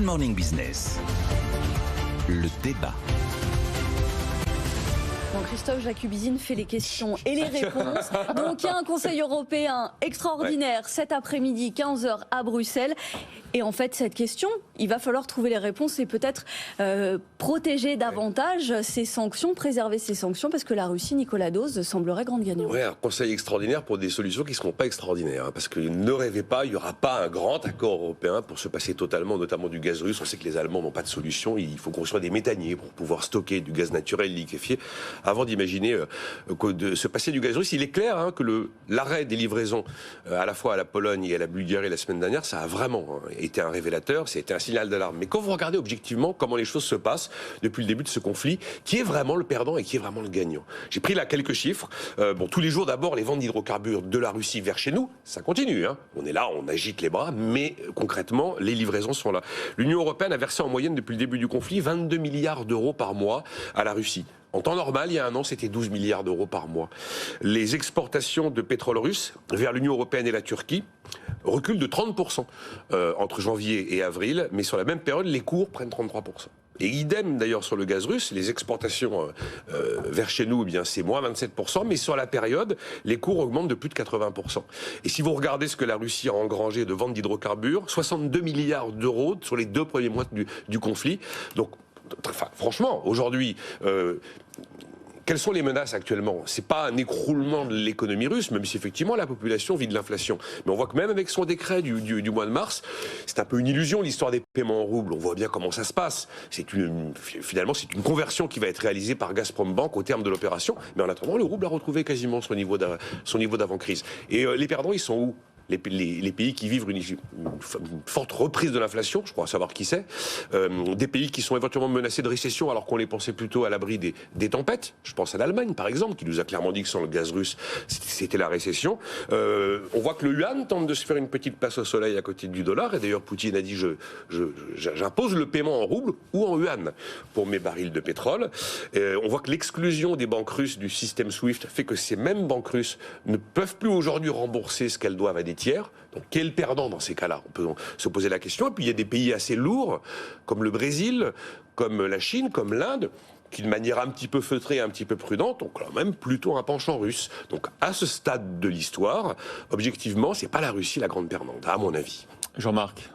Morning Business, le débat. Bon, Christophe Jacubizine fait les questions et les réponses. Donc il y a un Conseil européen extraordinaire cet après-midi, 15h à Bruxelles. Et en fait, cette question, il va falloir trouver les réponses et peut-être protéger davantage ces sanctions, préserver ces sanctions, parce que la Russie, Nicolas Dose, semblerait grande gagnante. Oui, un conseil extraordinaire pour des solutions qui ne seront pas extraordinaires. Parce que ne rêvez pas, il n'y aura pas un grand accord européen pour se passer totalement, notamment du gaz russe. On sait que les Allemands n'ont pas de solution. Il faut construire des méthaniers pour pouvoir stocker du gaz naturel liquéfié avant d'imaginer de se passer du gaz russe. Il est clair que l'arrêt des livraisons à la fois à la Pologne et à la Bulgarie la semaine dernière, ça a vraiment été un révélateur, ça a été un signal d'alarme. Mais quand vous regardez objectivement comment les choses se passent depuis le début de ce conflit, qui est vraiment le perdant et qui est vraiment le gagnant? J'ai pris là quelques chiffres. Tous les jours d'abord, les ventes d'hydrocarbures de la Russie vers chez nous, ça continue. On est là, on agite les bras, mais concrètement, les livraisons sont là. L'Union européenne a versé en moyenne depuis le début du conflit 22 milliards d'euros par mois à la Russie. En temps normal, il y a un an, c'était 12 milliards d'euros par mois. Les exportations de pétrole russe vers l'Union européenne et la Turquie reculent de 30% entre janvier et avril, mais sur la même période, les cours prennent 33%. Et idem d'ailleurs sur le gaz russe, les exportations vers chez nous, eh bien c'est moins 27%, mais sur la période, les cours augmentent de plus de 80%. Et si vous regardez ce que la Russie a engrangé de ventes d'hydrocarbures, 62 milliards d'euros sur les 2 premiers mois du conflit. Donc, franchement, aujourd'hui, quelles sont les menaces actuellement? C'est pas un écroulement de l'économie russe, même si effectivement la population vit de l'inflation. Mais on voit que même avec son décret du mois de mars, c'est un peu une illusion l'histoire des paiements en roubles. On voit bien comment ça se passe. Finalement, c'est une conversion qui va être réalisée par Gazprom Bank au terme de l'opération. Mais en attendant, le rouble a retrouvé quasiment son niveau d'avant-crise. Et les perdants, ils sont où? Les pays qui vivent une forte reprise de l'inflation, je crois savoir qui c'est, des pays qui sont éventuellement menacés de récession alors qu'on les pensait plutôt à l'abri des tempêtes. Je pense à l'Allemagne par exemple, qui nous a clairement dit que sans le gaz russe, c'était la récession. On voit que le yuan tente de se faire une petite place au soleil à côté du dollar, et d'ailleurs Poutine a dit j'impose le paiement en rouble ou en yuan pour mes barils de pétrole. On voit que l'exclusion des banques russes du système SWIFT fait que ces mêmes banques russes ne peuvent plus aujourd'hui rembourser ce qu'elles doivent à des tiers. Donc quel perdant dans ces cas-là? On peut se poser la question. Et puis il y a des pays assez lourds, comme le Brésil, comme la Chine, comme l'Inde, qui de manière un petit peu feutrée, un petit peu prudente, ont quand même plutôt un penchant russe. Donc à ce stade de l'histoire, objectivement, c'est pas la Russie la grande perdante, à mon avis. Jean-Marc.